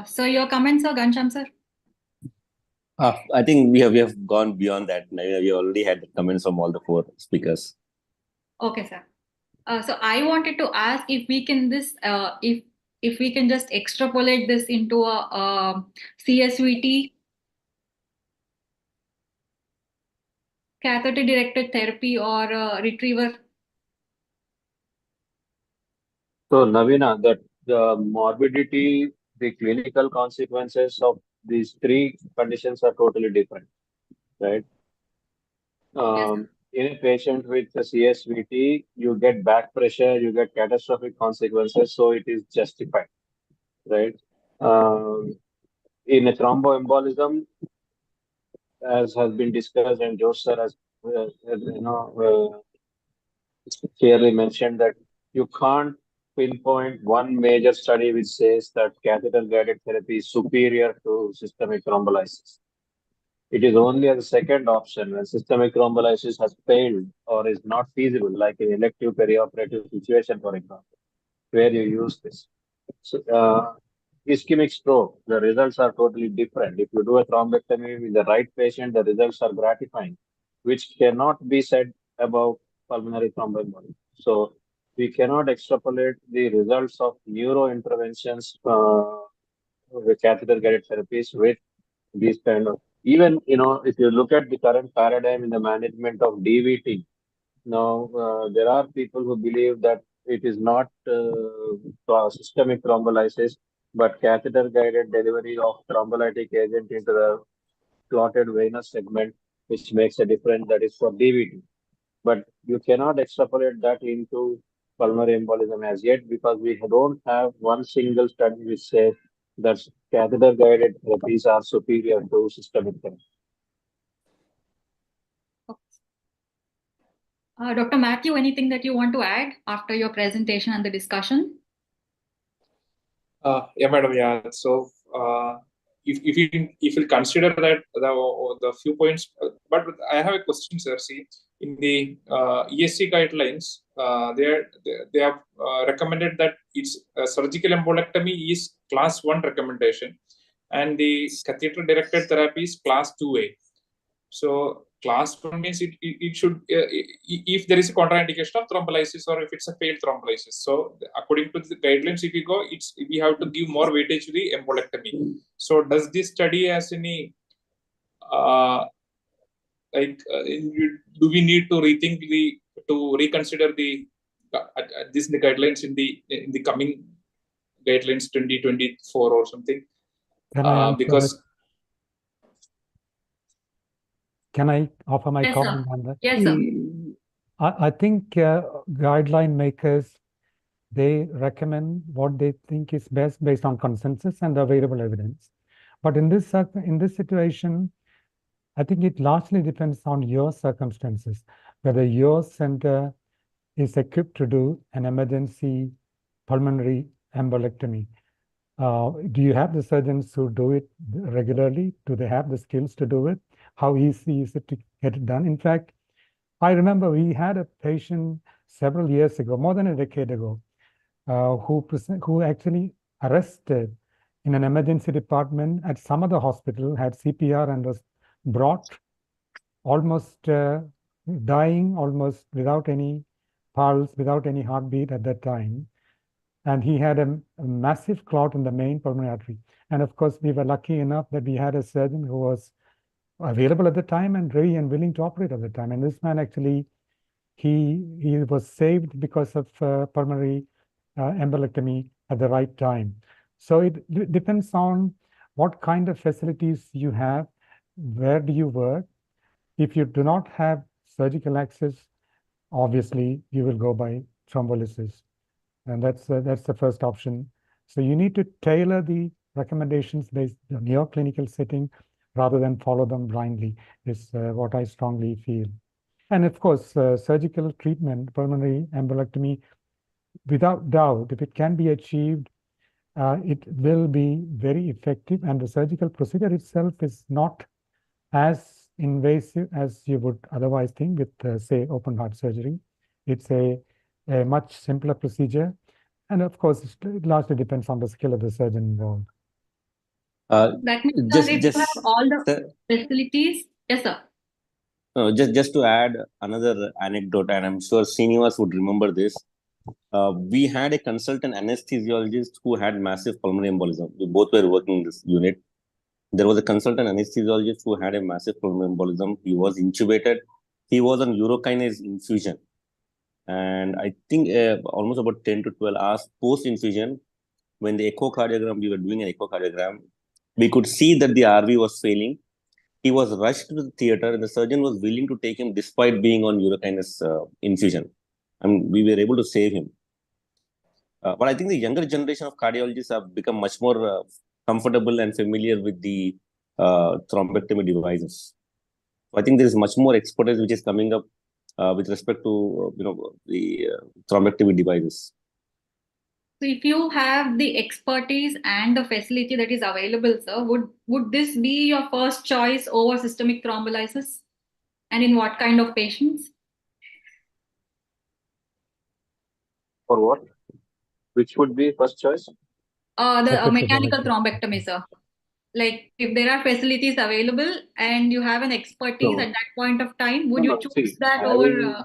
So your comments, sir, Ghanshyam sir? I think we have gone beyond that. We already had the comments from all the four speakers. Okay, sir. So I wanted to ask if we can if we can just extrapolate this into a CSVT catheter directed therapy or retriever. So, Navina, that the morbidity, the clinical consequences of these three conditions are totally different, right? In a patient with a CSVT, you get back pressure, you get catastrophic consequences, so it is justified, right? In a thromboembolism, as has been discussed, and Josh sir has clearly mentioned that you can't pinpoint one major study which says that catheter-guided therapy is superior to systemic thrombolysis. It is only as a second option when systemic thrombolysis has failed or is not feasible, like in elective perioperative situation, for example, where you use this. So, ischemic stroke, the results are totally different. If you do a thrombectomy with the right patient, the results are gratifying, which cannot be said about pulmonary thromboembolism. So we cannot extrapolate the results of neuro interventions with catheter-guided therapies with these kind of, even, if you look at the current paradigm in the management of DVT, now there are people who believe that it is not systemic thrombolysis, but catheter-guided delivery of thrombolytic agent into the clotted venous segment, which makes a difference. That is for DVT. But you cannot extrapolate that into pulmonary embolism as yet, because we don't have one single study which says that catheter-guided therapies are superior to systemic therapy. Dr. Matthew, anything that you want to add after your presentation and the discussion? Yeah, madam. Yeah. So, if you consider that the few points, but I have a question, sir. See, in the ESC guidelines, they have recommended that it's surgical embolectomy is class 1 recommendation, and the catheter-directed therapy is class 2A. So class 1 means it should, if there is a contraindication of thrombolysis or if it's a failed thrombolysis. So according to the guidelines, if we go, we have to give more weightage to the embolectomy. So does this study has any, do we need to reconsider the at this the guidelines in the coming guidelines 2024 or something? Can I answer Because that? Can I offer my Yes, sir. comment on that? Yes, sir. I think guideline makers, they recommend what they think is best based on consensus and available evidence. But in this situation, I think it largely depends on your circumstances, whether your center is equipped to do an emergency pulmonary embolectomy. Do you have the surgeons who do it regularly? Do they have the skills to do it? How easy is it to get it done? In fact, I remember we had a patient several years ago, more than a decade ago, who actually arrested in an emergency department at some other hospital, had CPR and was brought almost dying, almost without any pulse, without any heartbeat at that time. And he had a massive clot in the main pulmonary artery. And of course, we were lucky enough that we had a surgeon who was available at the time and ready and willing to operate at the time. And this man actually, he was saved because of pulmonary embolectomy at the right time. So it depends on what kind of facilities you have, where do you work. If you do not have surgical access, obviously you will go by thrombolysis, and that's the first option. So you need to tailor the recommendations based on your clinical setting rather than follow them blindly, is what I strongly feel. And of course, surgical treatment, pulmonary embolectomy, without doubt, if it can be achieved, it will be very effective, and the surgical procedure itself is not as invasive as you would otherwise think with, say, open heart surgery. It's a much simpler procedure. And of course, it largely depends on the skill of the surgeon involved. That means Just- that if just- you have all the Sir, facilities, yes, sir. just to add another anecdote, and I'm sure Srinivas would remember this. We had a consultant anesthesiologist who had massive pulmonary embolism. We both were working in this unit. There was a consultant anesthesiologist who had a massive pulmonary embolism. He was intubated. He was on urokinase infusion. And I think almost about 10 to 12 hours post-infusion, when the echocardiogram, we were doing an echocardiogram, we could see that the RV was failing. He was rushed to the theater, and the surgeon was willing to take him despite being on urokinase infusion. I mean, we were able to save him. But I think the younger generation of cardiologists have become much more comfortable and familiar with the thrombectomy devices. So I think there is much more expertise which is coming up with respect to the thrombectomy devices. So if you have the expertise and the facility that is available, sir, would this be your first choice over systemic thrombolysis? And in what kind of patients? For what? Which would be first choice? The Septic mechanical thrombectomy. thrombectomy, sir. Like if there are facilities available and you have an expertise No. at that point of time, would you choose See, that over?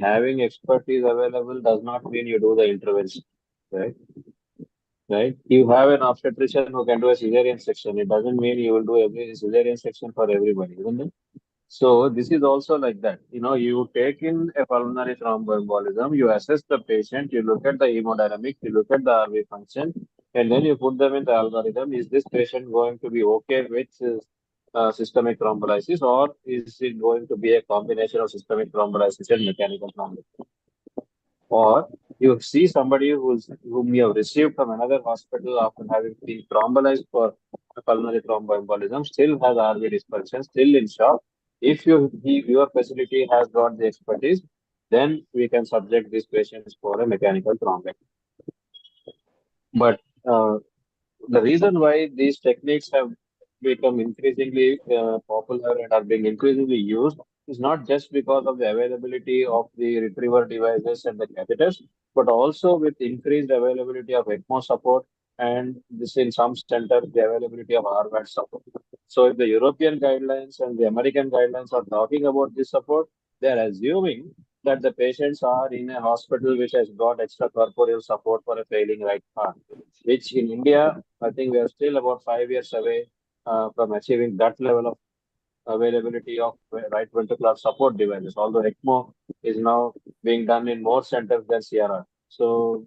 having expertise available does not mean you do the intervention, right? Right? You have an obstetrician who can do a cesarean section. It doesn't mean you will do every cesarean section for everybody, isn't it? So this is also like that. You take in a pulmonary thromboembolism, you assess the patient, you look at the hemodynamics, you look at the RV function, and then you put them in the algorithm. Is this patient going to be okay with systemic thrombolysis, or is it going to be a combination of systemic thrombolysis and mechanical thrombolysis? Or you see somebody whom you have received from another hospital after having been thrombolized for pulmonary thromboembolism, still has RV dysfunction, still in shock. If your facility has got the expertise, then we can subject these patients for a mechanical thrombectomy. But the reason why these techniques have become increasingly popular and are being increasingly used is not just because of the availability of the retriever devices and the catheters, but also with increased availability of ECMO support, and this in some centers, the availability of RVAD support. So if the European guidelines and the American guidelines are talking about this support, they are assuming that the patients are in a hospital which has got extracorporeal support for a failing right heart, which in India, I think we are still about 5 years away from achieving that level of availability of right ventricular support devices. Although ECMO is now being done in more centers than CRR. So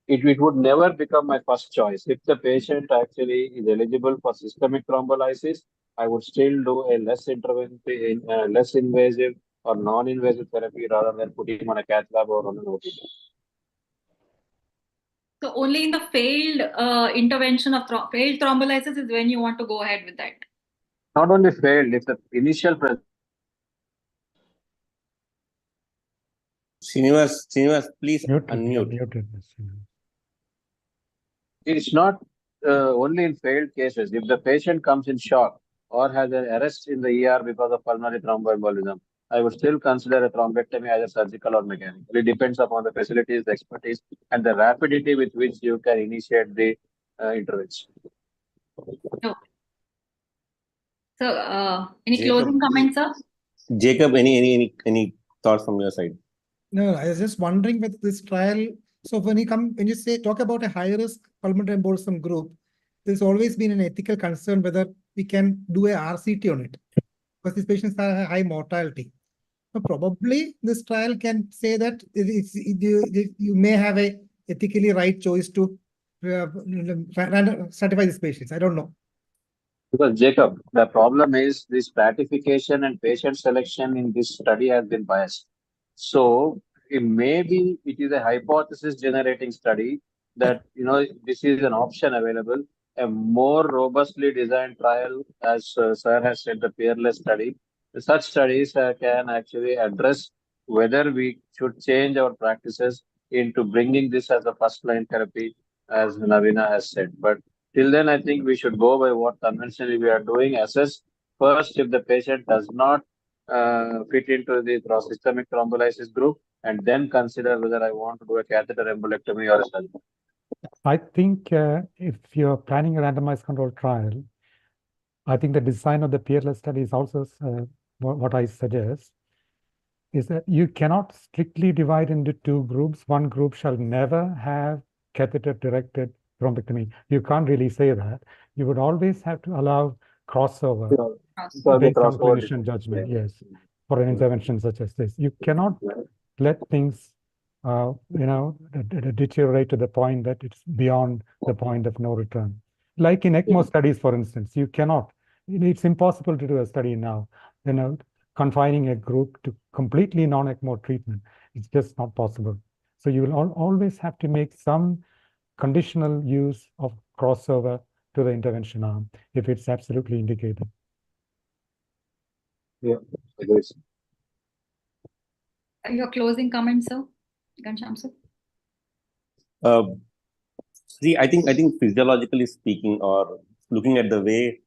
it would never become my first choice. If the patient actually is eligible for systemic thrombolysis, I would still do a less interventive, less invasive or non-invasive therapy rather than putting him on a cath lab or on an OT. So only in the failed intervention of failed thrombolysis is when you want to go ahead with that. Not only failed, if the initial Srinivas, please Muted, unmute. muted. it's not only in failed cases. If the patient comes in shock or has an arrest in the ER because of pulmonary thromboembolism, I would still consider a thrombectomy either surgical or mechanical. It depends upon the facilities, the expertise, and the rapidity with which you can initiate the intervention. So, any Jacob, closing comments, sir? Jacob, any thoughts from your side? No, I was just wondering with this trial. So when you talk about a high risk pulmonary embolism group, there's always been an ethical concern whether we can do a RCT on it, because these patients have a high mortality. So probably this trial can say that you may have a ethically right choice to certify these patients. I don't know. Because Jacob, the problem is this stratification and patient selection in this study has been biased. So maybe it is a hypothesis generating study that, this is an option available. A more robustly designed trial, as Sir has said, the peerless study. Such studies can actually address whether we should change our practices into bringing this as a first line therapy, as Navina has said. But till then, I think we should go by what conventionally we are doing. Assess first if the patient does not fit into the systemic thrombolysis group, and then consider whether I want to do a catheter embolectomy or a surgery. I think if you're planning a randomized controlled trial, I think the design of the peerless study is also what I suggest, is that you cannot strictly divide into two groups. One group shall never have catheter-directed thrombectomy. You can't really say that. You would always have to allow crossover based on clinician judgment, yes, for an intervention such as this. You cannot let things deteriorate to the point that it's beyond the point of no return. Like in ECMO studies, for instance, you cannot, it's impossible to do a study now, confining a group to completely non-ECMO treatment. It's just not possible. So you will always have to make some conditional use of crossover to the intervention arm if it's absolutely indicated. Yeah, agreed. Your closing comments, sir? Ghanshyam, sir? See, I think physiologically speaking, or looking at the way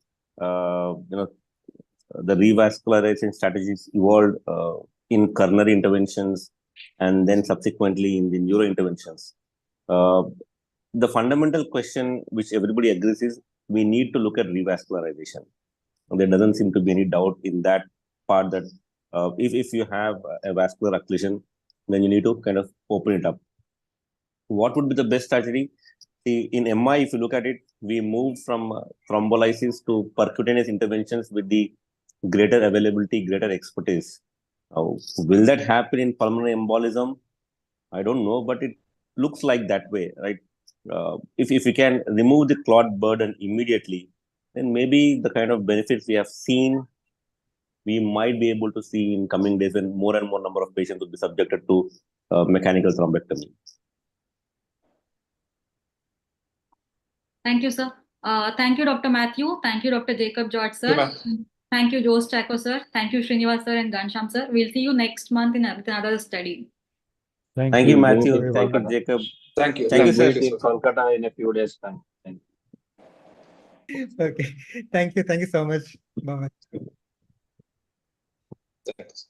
the revascularization strategies evolved in coronary interventions and then subsequently in the neuro interventions. The fundamental question which everybody agrees is we need to look at revascularization. There doesn't seem to be any doubt in that part that if you have a vascular occlusion, then you need to kind of open it up. What would be the best strategy? See, in MI, if you look at it, we moved from thrombolysis to percutaneous interventions with the greater availability, greater expertise. Will that happen in pulmonary embolism? I don't know, but it looks like that way, right? If we can remove the clot burden immediately, then maybe the kind of benefits we have seen, we might be able to see in coming days when more and more number of patients will be subjected to mechanical thrombectomy. Thank you, sir. Thank you, Dr. Matthew. Thank you, Dr. Jacob George, sir. Thank you, Jose Chaco, sir. Thank you, Srinivas, sir, and Ghanshyam, sir. We'll see you next month in another study. Thank you, Matthew. Thank you, Jacob. Thank you. Thank you, sir. In Kolkata in a few days' time. Thank you. Okay. Thank you. Thank you so much. Bye-bye. Thanks.